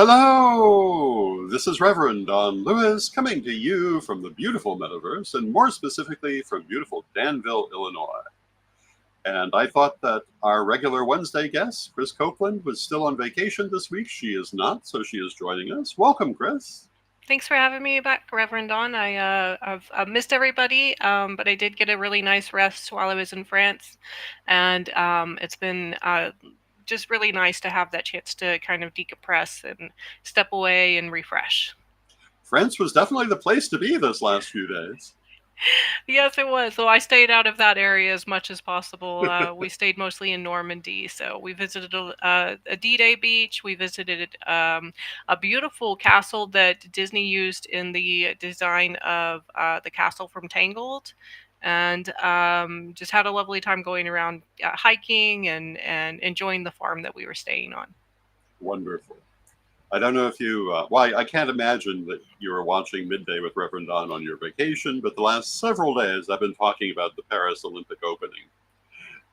Hello! This is Reverend Don Lewis coming to you from the beautiful metaverse, and more specifically from beautiful Danville, Illinois. And I thought that our regular Wednesday guest, Chris Copeland, was still on vacation this week. She is not, so she is joining us. Welcome, Chris. Thanks for having me back, Reverend Don. I've missed everybody, but I did get a really nice rest while I was in France, and it's been just really nice to have that chance to kind of decompress and step away and refresh. France was definitely the place to be this last few days. Yes, it was. So I stayed out of that area as much as possible. We stayed mostly in Normandy. So we visited a D-Day beach. We visited a beautiful castle that Disney used in the design of the castle from Tangled. And just had a lovely time going around hiking and enjoying the farm that we were staying on. Wonderful. I don't know if you, well, I can't imagine that you were watching Midday with Reverend Don on your vacation, but the last several days I've been talking about the Paris Olympic opening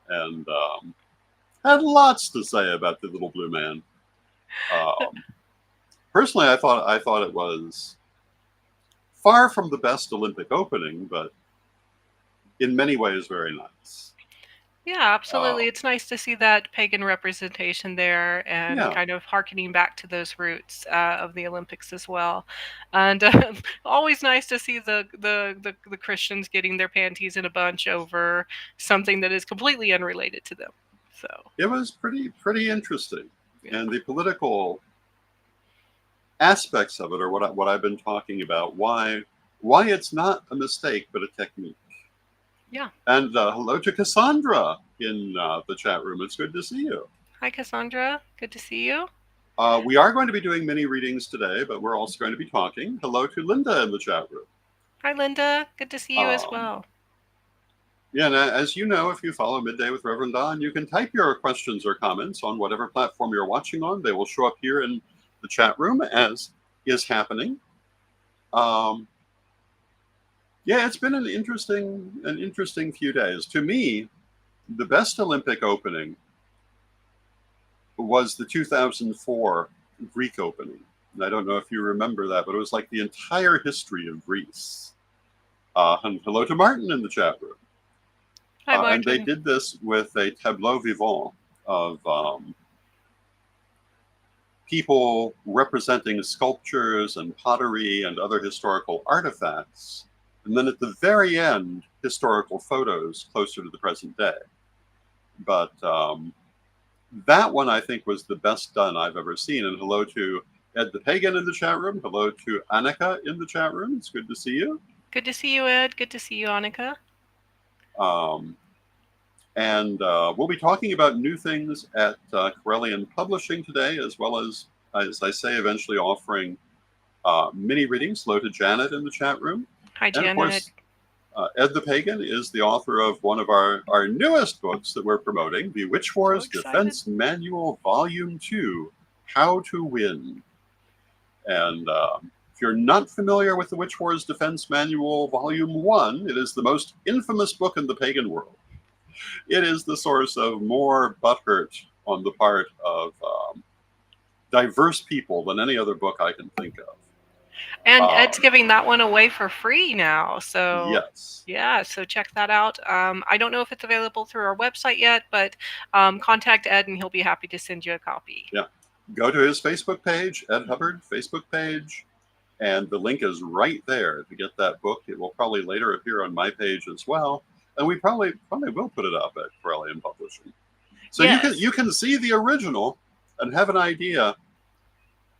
and had lots to say about the little blue man. Personally, I thought it was far from the best Olympic opening, but in many ways very nice. Yeah, absolutely. It's nice to see that pagan representation there and Yeah, kind of harkening back to those roots of the Olympics as well. And always nice to see the Christians getting their panties in a bunch over something that is completely unrelated to them. So it was pretty interesting, yeah, and the political aspects of it are what I've been talking about. Why it's not a mistake but a technique. yeah. And hello to Cassandra in the chat room. It's good to see you. Hi, Cassandra. Good to see you. We are going to be doing mini readings today, but we're also going to be talking. Hello to Linda in the chat room. Hi, Linda. Good to see you as Um, well. yeah, and as you know, if you follow Midday with Reverend Don, you can type your questions or comments on whatever platform you're watching on. They will show up here in the chat room as is happening. Um, yeah, it's been an interesting few days. To me, the best Olympic opening was the 2004 Greek opening. And I don't know if you remember that, but it was like the entire history of Greece. And hello to Martin in the chat room. Hi, And they Martin. did this with a tableau vivant of people representing sculptures and pottery and other historical artifacts. And then at the very end, historical photos closer to the present day. But that one I think was the best done I've ever seen. And hello to Ed the Pagan in the chat room. Hello to Annika in the chat room. It's good to see you. Good to see you, Ed. Good to see you, Annika. Um, and we'll be talking about new things at Correllian Publishing today, as well as I say, eventually offering mini readings. Hello to Janet in the chat room. Hi, And of Janet. course, Ed the Pagan is the author of one of our newest books that we're promoting, The Witch So Wars excited. Defense Manual Volume 2, How to Win. And if you're not familiar with the Witch Wars Defense Manual Volume 1, it is the most infamous book in the pagan world. It is the source of more butthurt on the part of diverse people than any other book I can think of. And Ed's giving that one away for free now. So, Yes. yeah, so check that out. I don't know if it's available through our website yet, but contact Ed and he'll be happy to send you a copy. Yeah. Go to his Facebook page, Ed Hubbard Facebook page, and the link is right there to get that book. It will probably later appear on my page as well, and we probably will put it up at Correllian Publishing, so Yes. you can see the original and have an idea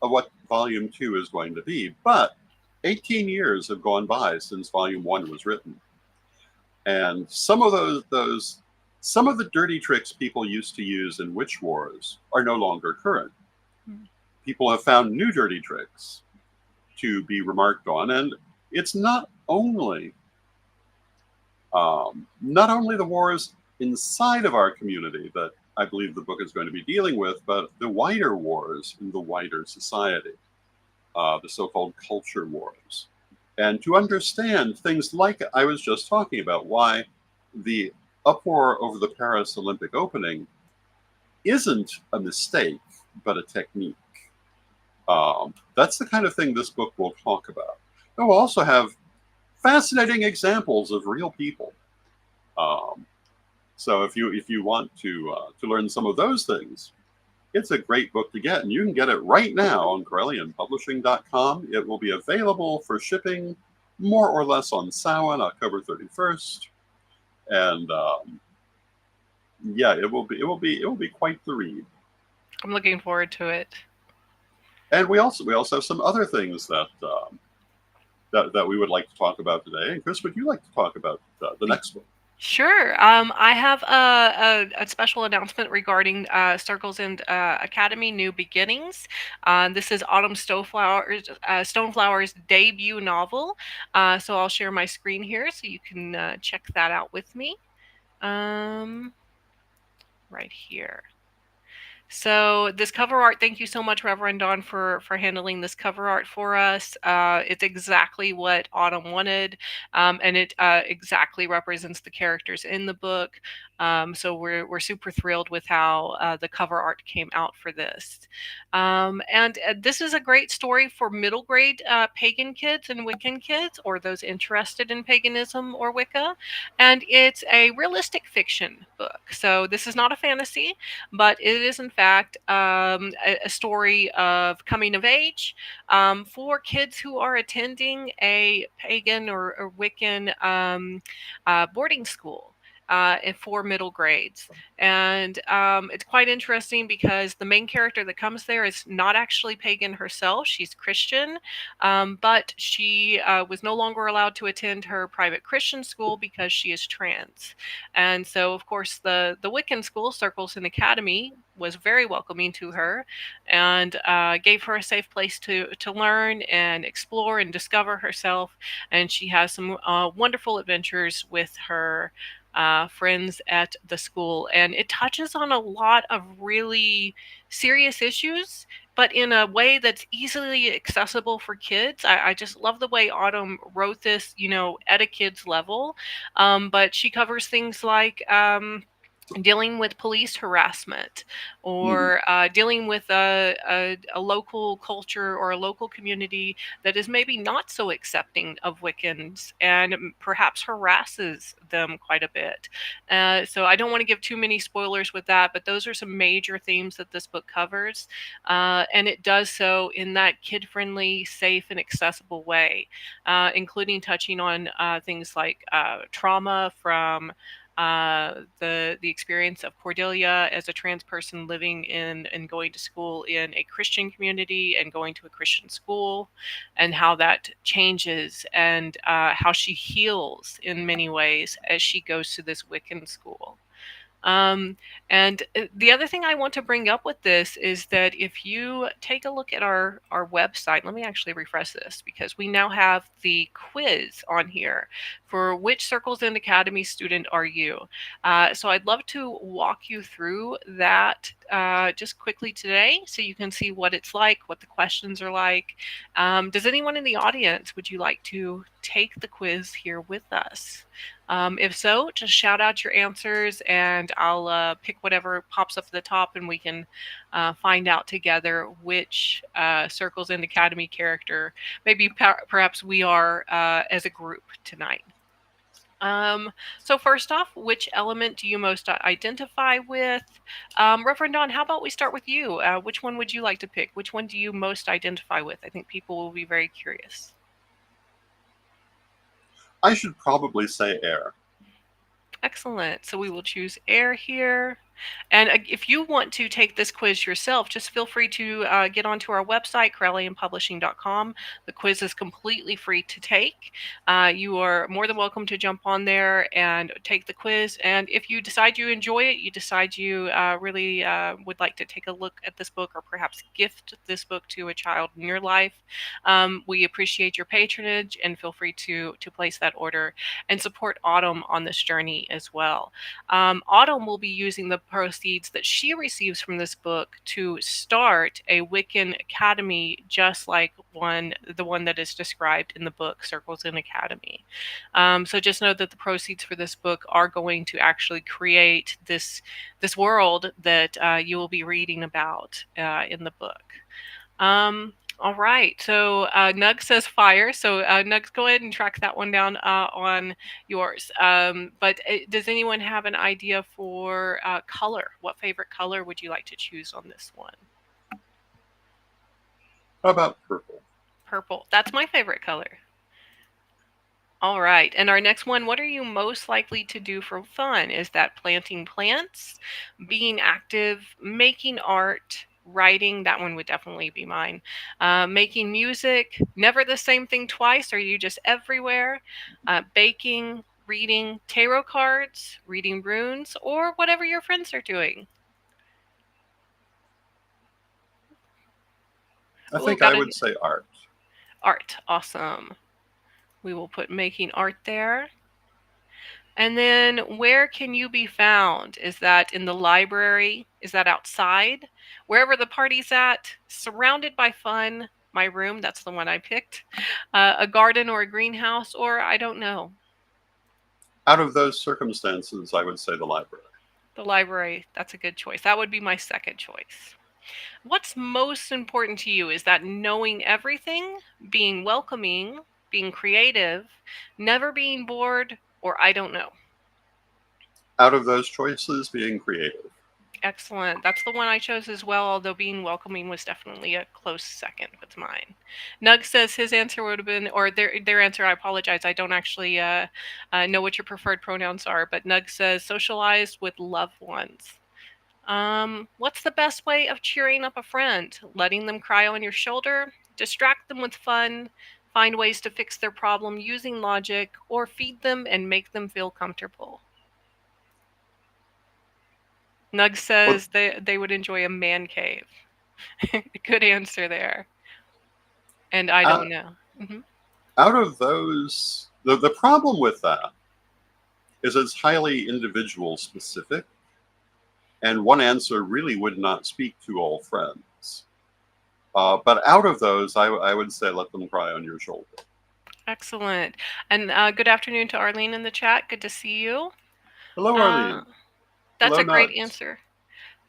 of what Volume 2 is going to be. But 18 years have gone by since Volume 1 was written, and some of those some of the dirty tricks people used to use in Witch Wars are no longer current. People have found new dirty tricks to be remarked on, and it's not only the wars inside of our community that I believe the book is going to be dealing with, but the wider wars in the wider society, the so-called culture wars, and to understand things like I was just talking about, why the uproar over the Paris Olympic opening isn't a mistake, but a technique. That's the kind of thing this book will talk about. It will also have fascinating examples of real people. Um, so if you want to learn some of those things, it's a great book to get, and you can get it right now on CorrellianPublishing.com. It will be available for shipping more or less on Samhain, October 31st, and yeah, it will be quite the read. I'm looking forward to it. And we also have some other things that we would like to talk about today. And Chris, would you like to talk about the next one? Sure. I have a special announcement regarding Circles and Academy New Beginnings. This is Autumn Stoneflower's debut novel. So I'll share my screen here so you can check that out with me. Right here. So this cover art, thank you so much, Reverend Don, for handling this cover art for us. It's exactly what Autumn wanted, and it exactly represents the characters in the book. So we're super thrilled with how the cover art came out for this. And this is a great story for middle grade pagan kids and Wiccan kids, or those interested in paganism or Wicca. And it's a realistic fiction book. So this is not a fantasy, but it is in fact a story of coming of age for kids who are attending a pagan or Wiccan boarding school. For middle grades. And it's quite interesting because the main character that comes there is not actually pagan herself. She's Christian, but she was no longer allowed to attend her private Christian school because she is trans. And so, of course, the Wiccan school, Circles and Academy, was very welcoming to her and gave her a safe place to learn and explore and discover herself. And she has some wonderful adventures with her friends at the school. And it touches on a lot of really serious issues, but in a way that's easily accessible for kids. I just love the way Autumn wrote this, at a kid's level. But she covers things like dealing with police harassment, or dealing with a local culture or a local community that is maybe not so accepting of Wiccans and perhaps harasses them quite a bit. So I don't want to give too many spoilers with that, but those are some major themes that this book covers. And it does so in that kid-friendly, safe, and accessible way, including touching on things like trauma from the experience of Cordelia as a trans person living in and going to school in a Christian community and going to a Christian school, and how that changes, and how she heals in many ways as she goes to this Wiccan school. And the other thing I want to bring up with this is that if you take a look at our website, let me actually refresh this, because we now have the quiz on here for which Circles and Academy student are you. So I'd love to walk you through that just quickly today so you can see what it's like, what the questions are like. Does anyone in the audience, would you like to take the quiz here with us? If so, just shout out your answers and I'll pick whatever pops up at the top, and we can find out together which Circles and Academy character maybe perhaps we are as a group tonight. So first off, which element do you most identify with? Reverend Don, how about we start with you? Which one would you like to pick? Which one do you most identify with? I think people will be very curious. I should probably say air. Excellent. So we will choose air here. And if you want to take this quiz yourself, just feel free to get onto our website, Correllianpublishing.com. The quiz is completely free to take. You are more than welcome to jump on there and take the quiz. And if you decide you enjoy it, you decide you really would like to take a look at this book, or perhaps gift this book to a child in your life, we appreciate your patronage, and feel free to place that order and support Autumn on this journey as well. Autumn will be using the proceeds that she receives from this book to start a Wiccan academy, just like the one that is described in the book Circles and Academy. So just know that the proceeds for this book are going to actually create this world that you will be reading about in the book. All right. So Nug says fire. So Nugs, go ahead and track that one down on yours. But does anyone have an idea for color? What favorite color would you like to choose on this one? How about purple? Purple. That's my favorite color. All right. And our next one, what are you most likely to do for fun? Is that planting plants, being active, making art, writing? That one would definitely be mine. Making music, never the same thing twice. Are you just everywhere? Baking, reading tarot cards, reading runes, or whatever your friends are doing. I Oh, think got I it. would say art. Art. Awesome. We will put making art there. And then where can you be found? Is that in the library? Is that outside? Wherever the party's at, surrounded by fun. My room, that's the one I picked. A garden or a greenhouse, or I don't know. Out of those circumstances, I would say the library. The library, that's a good choice. That would be my second choice. What's most important to you? Is that knowing everything, being welcoming, being creative, never being bored, or I don't know? Out of those choices, being creative. Excellent. That's the one I chose as well, although being welcoming was definitely a close second with mine. Nug says his answer would have been, or their answer, I apologize, I don't actually know what your preferred pronouns are, but Nug says socialize with loved ones. What's the best way of cheering up a friend? Letting them cry on your shoulder, distract them with fun, find ways to fix their problem using logic, or feed them and make them feel comfortable. Nug Well, says they would enjoy a man cave. Good answer there. And I out, don't know. Mhm. out of those, the problem with that is it's highly individual specific, and one answer really would not speak to all friends. But out of those, I would say let them cry on your shoulder. Excellent. And good afternoon to Arlene in the chat. Good to see you. Hello, Uh, Arlene. that's Hello, a great Nugs. answer.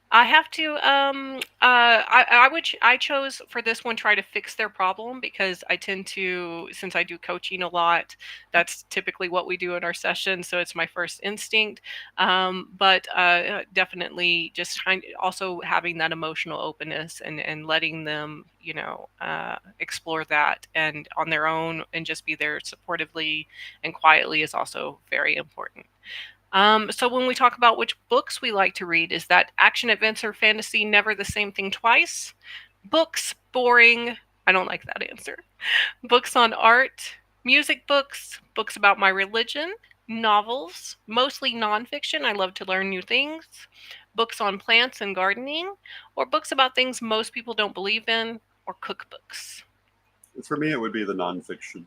I have to I chose for this one try to fix their problem because I tend to, since I do coaching a lot, that's typically what we do in our sessions, so it's my first instinct. But definitely just trying, also having that emotional openness and letting them, explore that and on their own and just be there supportively and quietly is also very important. So when we talk about which books we like to read, is that action, adventure, fantasy, never the same thing twice? Books, boring. I don't like that answer. Books on art, music books, books about my religion, novels, mostly nonfiction. I love to learn new things. Books on plants and gardening, or books about things most people don't believe in, or cookbooks. For me, it would be the nonfiction.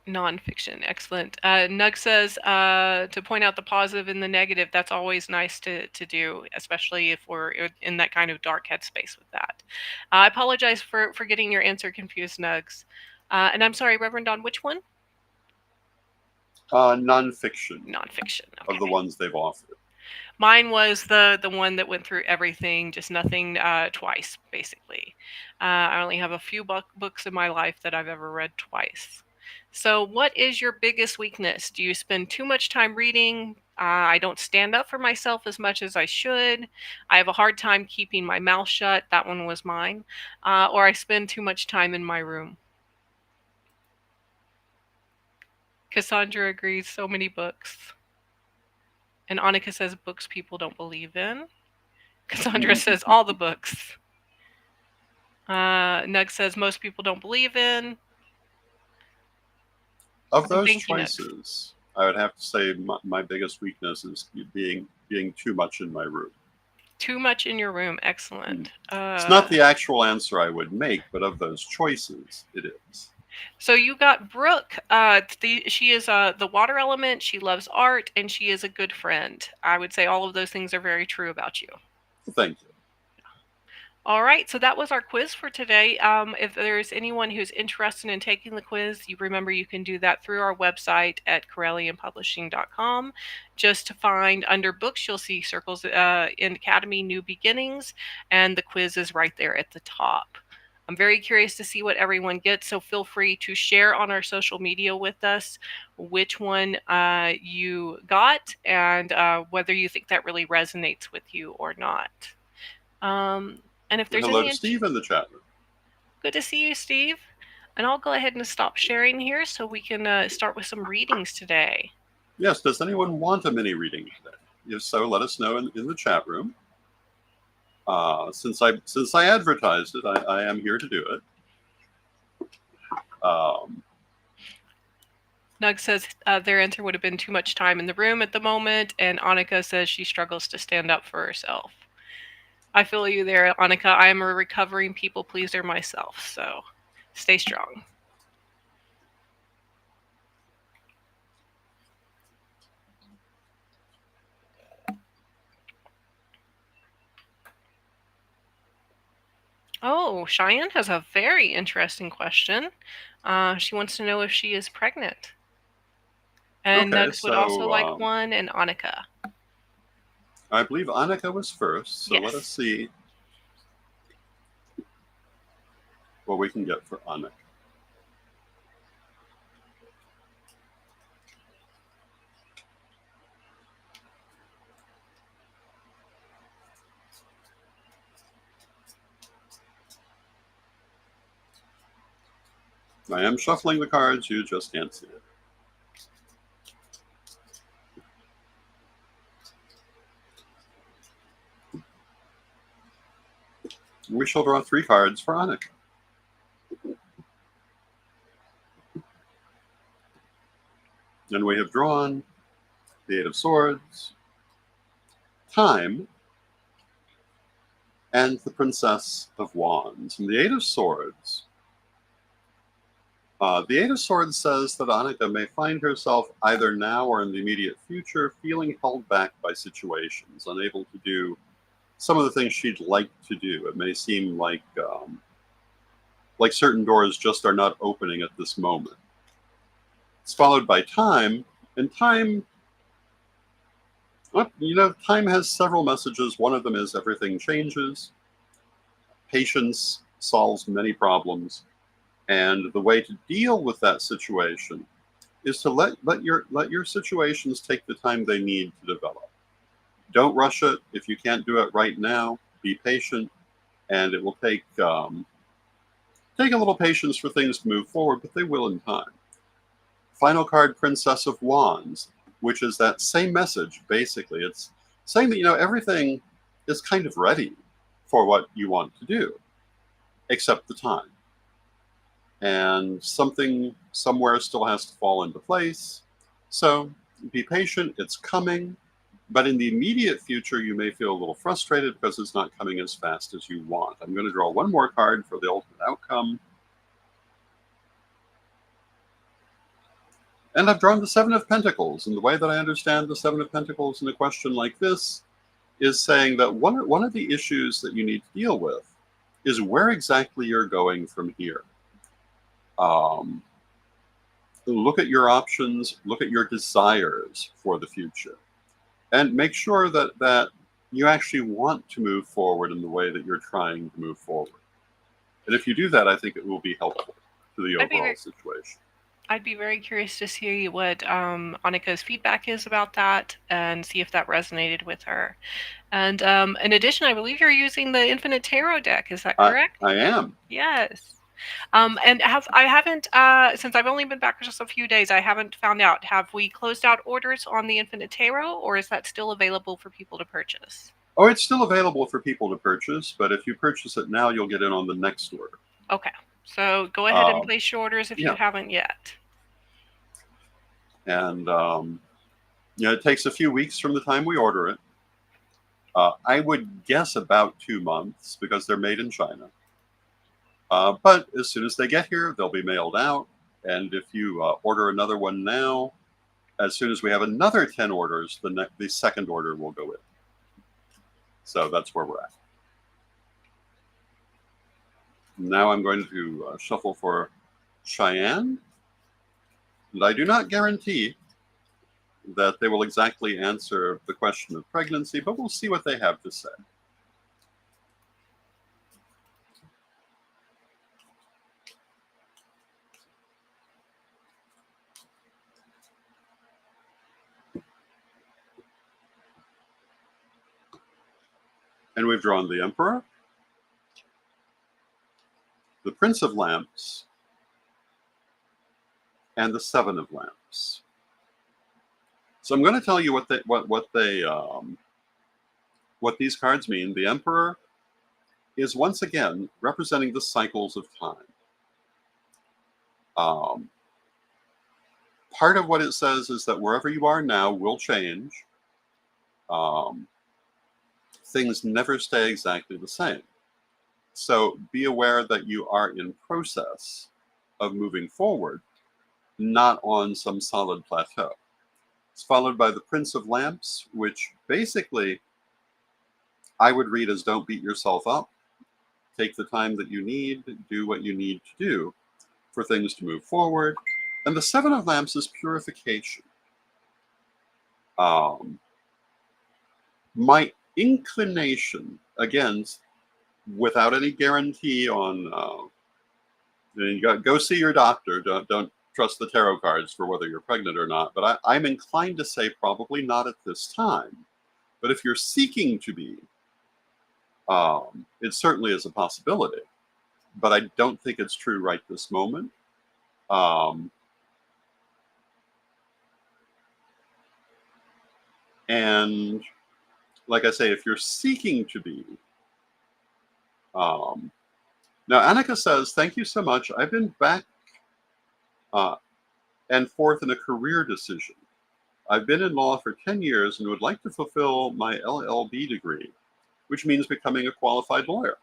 Nonfiction, excellent. Nug says to point out the positive and the negative. That's always nice to do, especially if we're in that kind of dark headspace with that. I apologize for getting your answer confused, Nugs. And I'm sorry, Reverend Don, which one? Nonfiction Nonfiction. of the Okay. ones they've offered. Mine was the one that went through everything, just nothing twice, basically. I only have a few books in my life that I've ever read twice. So, what is your biggest weakness? Do you spend too much time reading? I don't stand up for myself as much as I should. I have a hard time keeping my mouth shut. That one was mine. Or I spend too much time in my room. Cassandra agrees, so many books. And Annika says books people don't believe in. Cassandra says all the books. Nug says most people don't believe in. Of those Thank you, Nugs. choices, I would have to say my biggest weakness is being too much in my room. Too much in your room. Excellent. It's not the actual answer I would make, but of those choices, it is. So you got Brooke. She is the water element. She loves art, and she is a good friend. I would say all of those things are very true about you. Thank you. All right, so that was our quiz for today. If there's anyone who's interested in taking the quiz, you remember you can do that through our website at Correllianpublishing.com. Just to find under books, you'll see Circles in Academy New Beginnings, and the quiz is right there at the top. I'm very curious to see what everyone gets, so feel free to share on our social media with us which one you got and whether you think that really resonates with you or not. And if And there's hello any to Steve in the chat room. good to see you, Steve. And I'll go ahead and stop sharing here so we can start with some readings today. Yes, does anyone want a mini reading today? If so, let us know in the chat room. Since I advertised it, I am here to do it. Nug says their answer would have been too much time in the room at the moment, and Annika says she struggles to stand up for herself. I feel you there, Annika. I am a recovering people pleaser myself, so stay strong. Oh, Cheyenne has a very interesting question. She wants to know if she is pregnant. And Okay, Nugs would also like one, and Annika. I believe Annika was first, so let us Yes. see what we can get for Annika. I am shuffling the cards, you just can't see it. We shall draw 3 cards for Annika. And we have drawn the 8 of Swords, Time, and the Princess of Wands. And the 8 of Swords, says that Annika may find herself either now or in the immediate future feeling held back by situations, unable to do some of the things she'd like to do. It may seem like certain doors just are not opening at this moment. It's followed by Time, and Time, Time has several messages. One of them is everything changes. Patience solves many problems. And the way to deal with that situation is to let your situations take the time they need to develop. Don't rush it. If you can't do it right now, be patient, and it will take a little patience for things to move forward, but they will in time. Final card, Princess of Wands, which is that same message. Basically, it's saying that everything is kind of ready for what you want to do, except the time. And something somewhere still has to fall into place. So be patient, it's coming. But in the immediate future, you may feel a little frustrated because it's not coming as fast as you want. I'm going to draw one more card for the ultimate outcome. And I've drawn the 7 of Pentacles. And the way that I understand the 7 of Pentacles in a question like this is saying that one of the issues that you need to deal with is where exactly you're going from here. Look at your options, look at your desires for the future, and make sure that you actually want to move forward in the way that you're trying to move forward. And if you do that, I think it will be helpful to the overall situation. I'd be very curious to see what Annika's feedback is about that and see if that resonated with her. And in addition, I believe you're using the Infinite Tarot deck. Is that correct? I am. Yes. And I haven't, since I've only been back for just a few days, I haven't found out. Have we closed out orders on the Infinite Tarot, or is that still available for people to purchase? Oh, it's still available for people to purchase, but if you purchase it now, you'll get in on the next order. Okay. So go ahead and place your orders if you haven't yet. And it takes a few weeks from the time we order it. I would guess about 2 months because they're made in China. But as soon as they get here, they'll be mailed out. And if you order another one now, as soon as we have another 10 orders, the second order will go in. So that's where we're at. Now I'm going to shuffle for Cheyenne. And I do not guarantee that they will exactly answer the question of pregnancy, but we'll see what they have to say. And we've drawn the Emperor, the Prince of Lamps, and the Seven of Lamps. So I'm going to tell you what these cards mean. The Emperor is once again representing the cycles of time. Part of what it says is that wherever you are now will change. Things never stay exactly the same. So be aware that you are in process of moving forward, not on some solid plateau. It's followed by the Prince of Lamps, which basically I would read as don't beat yourself up. Take the time that you need, do what you need to do for things to move forward. And the Seven of Lamps is purification. My inclination, again, without any guarantee on, you got go see your doctor. Don't trust the tarot cards for whether you're pregnant or not. But I'm inclined to say probably not at this time. But if you're seeking to be, it certainly is a possibility. But I don't think it's true right this moment. And like I say, if you're seeking to be, now Annika says, thank you so much. I've been back and forth in a career decision. I've been in law for 10 years and would like to fulfill my LLB degree, which means becoming a qualified lawyer.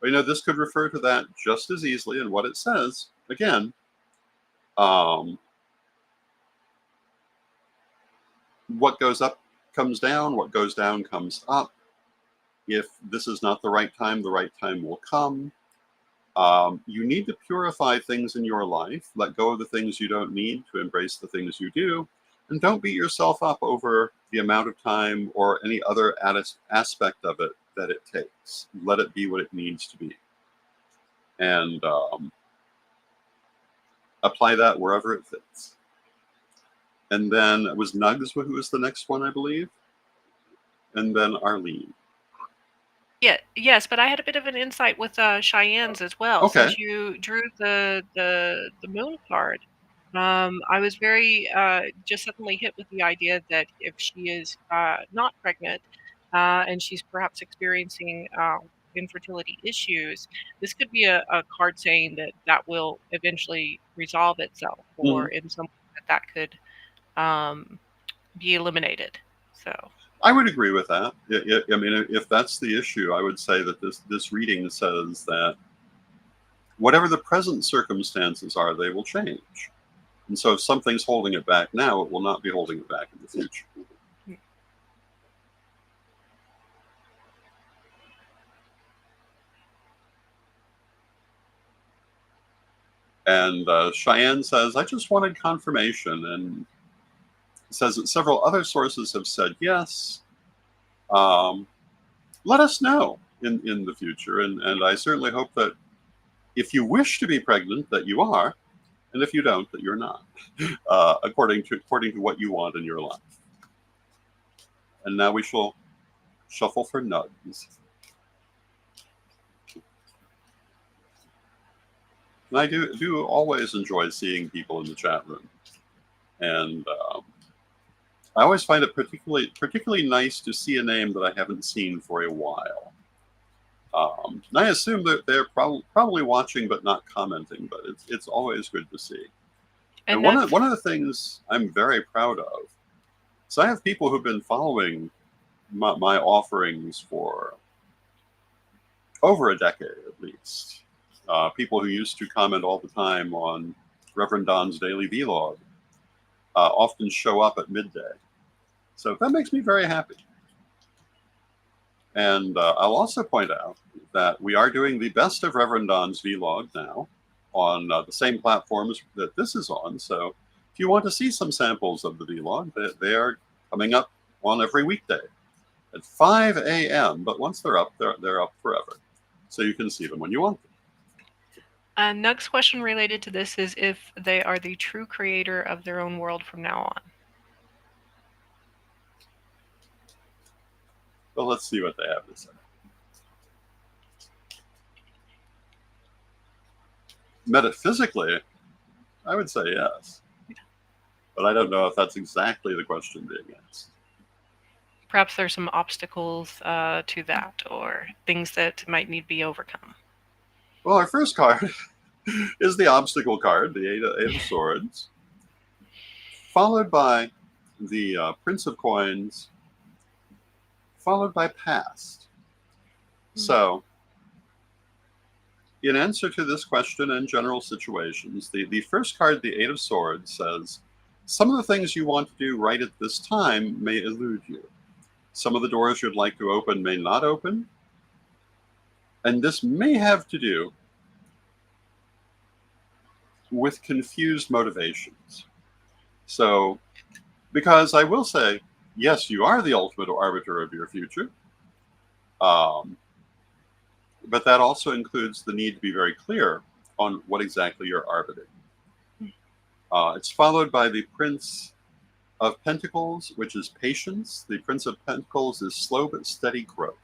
But, you know, this could refer to that just as easily. And what it says, again, what goes up comes down, what goes down comes up. If this is not the right time will come. You need to purify things in your life, let go of the things you don't need to embrace the things you do, and don't beat yourself up over the amount of time or any other aspect of it that it takes. Let it be what it needs to be. And apply that wherever it fits. And then it was Nugs who was the next one, I believe. And then Arlene. Yeah, yes, but I had a bit of an insight with Cheyenne's as well. Okay. Since you drew the moon card, I was very just suddenly hit with the idea that if she is not pregnant and she's perhaps experiencing infertility issues, this could be a card saying that will eventually resolve itself, or in some way that could be eliminated. So. I would agree with that. I mean, if that's the issue, I would say that this reading says that whatever the present circumstances are, they will change. And so if something's holding it back now, it will not be holding it back in the future. And Cheyenne says, I just wanted confirmation. And says that several other sources have said yes. Let us know in the future. And I certainly hope that if you wish to be pregnant, that you are. And if you don't, that you're not, according to what you want in your life. And now we shall shuffle for Nugs. And I do always enjoy seeing people in the chat room. And I always find it particularly nice to see a name that I haven't seen for a while. And I assume that they're probably watching but not commenting, but it's always good to see. And one of the things I'm very proud of, so I have people who've been following my offerings for over a decade at least. People who used to comment all the time on Rev Don's daily vlog often show up at midday. So that makes me very happy. And I'll also point out, that we are doing the best of Rev Don's vlog now on the same platforms that this is on. So if you want to see some samples of the vlog, they are coming up on every weekday at 5 a.m. But once they're up, they're up forever. So you can see them when you want them. Next question related to this is if they are the true creator of their own world from now on. Well, let's see what they have to say. Metaphysically, I would say yes. But I don't know if that's exactly the question being asked. Perhaps there's some obstacles to that, or things that might need to be overcome. Well, our first card is the obstacle card, the Eight of Swords, followed by the Prince of Coins, followed by Past. So, in answer to this question and general situations, the first card, the Eight of Swords, says, some of the things you want to do right at this time may elude you. Some of the doors you'd like to open may not open. And this may have to do with confused motivations. So, because I will say, yes, you are the ultimate arbiter of your future. But that also includes the need to be very clear on what exactly you're arbitering. It's followed by the Prince of Pentacles, which is patience. The Prince of Pentacles is slow but steady growth.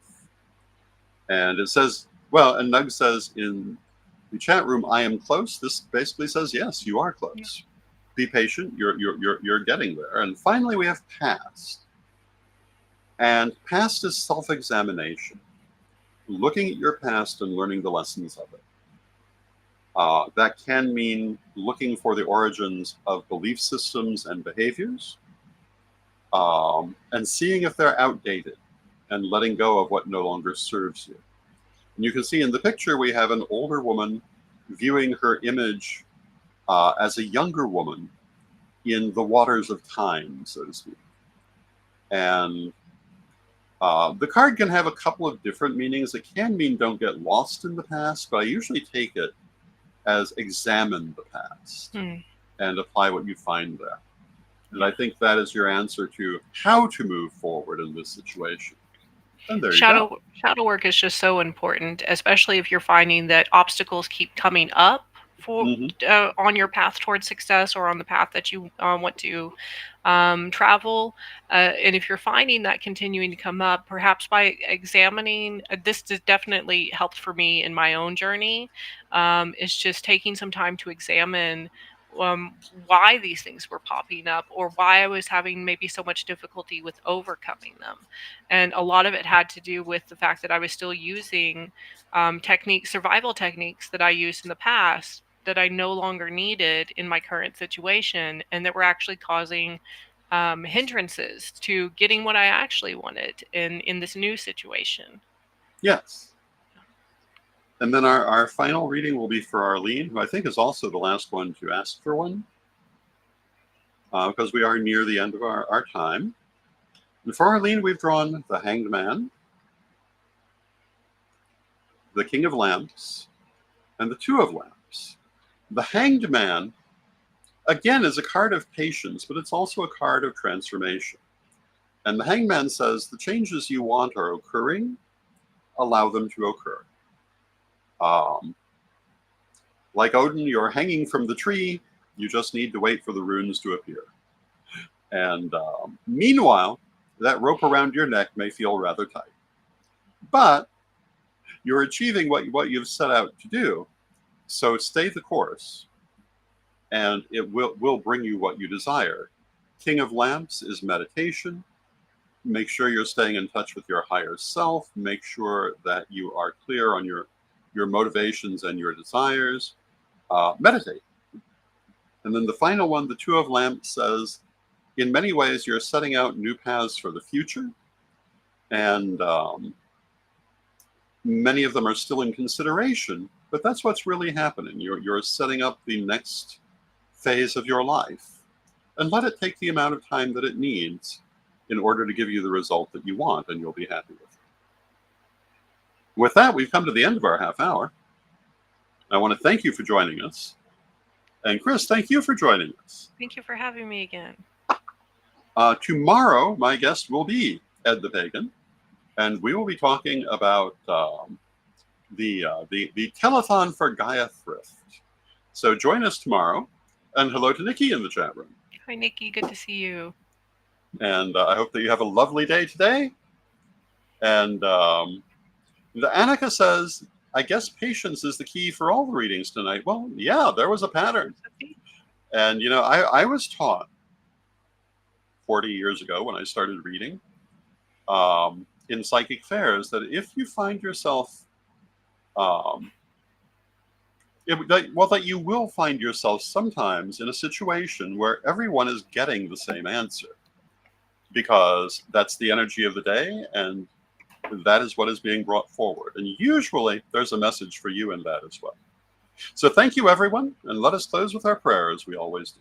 And it says, well, and Nug says in the chat room, I am close. This basically says, yes, you are close. Be patient. You're getting there. And finally, we have Past. And Past is self-examination. Looking at your past and learning the lessons of it. That can mean looking for the origins of belief systems and behaviors, and seeing if they're outdated and letting go of what no longer serves you. And you can see in the picture, we have an older woman viewing her image as a younger woman in the waters of time, so to speak. And the card can have a couple of different meanings. It can mean don't get lost in the past, but I usually take it as examine the past and apply what you find there. And I think that is your answer to how to move forward in this situation. And there you go. Shadow work is just so important, especially if you're finding that obstacles keep coming up for on your path towards success or on the path that you want to travel. And if you're finding that continuing to come up, perhaps by examining, this definitely helped for me in my own journey, is just taking some time to examine why these things were popping up or why I was having maybe so much difficulty with overcoming them. And a lot of it had to do with the fact that I was still using survival techniques that I used in the past that I no longer needed in my current situation, and that were actually causing hindrances to getting what I actually wanted in this new situation. Yes. And then our final reading will be for Arlene, who I think is also the last one to ask for one, because we are near the end of our time. And for Arlene, we've drawn the Hanged Man, the King of Lamps, and the Two of Lamps. The Hanged Man, again, is a card of patience, but it's also a card of transformation. And the Hanged Man says, the changes you want are occurring, allow them to occur. Like Odin, you're hanging from the tree, you just need to wait for the runes to appear. And meanwhile, that rope around your neck may feel rather tight. But you're achieving what you've set out to do, so stay the course, and it will bring you what you desire. King of Lamps is meditation. Make sure you're staying in touch with your higher self. Make sure that you are clear on your motivations and your desires. Meditate. And then the final one, the Two of Lamps, says, in many ways, you're setting out new paths for the future. And many of them are still in consideration, but that's what's really happening. You're setting up the next phase of your life. And let it take the amount of time that it needs in order to give you the result that you want, and you'll be happy with it. With that, we've come to the end of our half hour. I want to thank you for joining us. And Chris, thank you for joining us. Thank you for having me again. Tomorrow, my guest will be Ed the Pagan, and we will be talking about the telethon for Gaia Thrift. So join us tomorrow, and hello to Nikki in the chat room. Hi, Nikki. Good to see you. And I hope that you have a lovely day today. And the Annika says, I guess patience is the key for all the readings tonight. Well, yeah, there was a pattern. And, you know, I was taught 40 years ago when I started reading in psychic fairs that if you find yourself, that you will find yourself sometimes in a situation where everyone is getting the same answer, because that's the energy of the day and that is what is being brought forward. And usually there's a message for you in that as well. So thank you, everyone, and let us close with our prayer as we always do.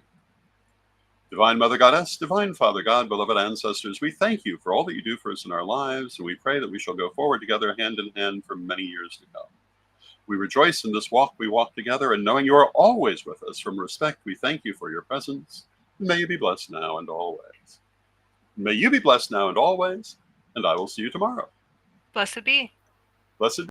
Divine Mother Goddess, Divine Father God, beloved ancestors, we thank you for all that you do for us in our lives, and we pray that we shall go forward together hand in hand for many years to come. We rejoice in this walk we walk together, and knowing you are always with us, from respect, we thank you for your presence. May you be blessed now and always. May you be blessed now and always, and I will see you tomorrow. Blessed be. Blessed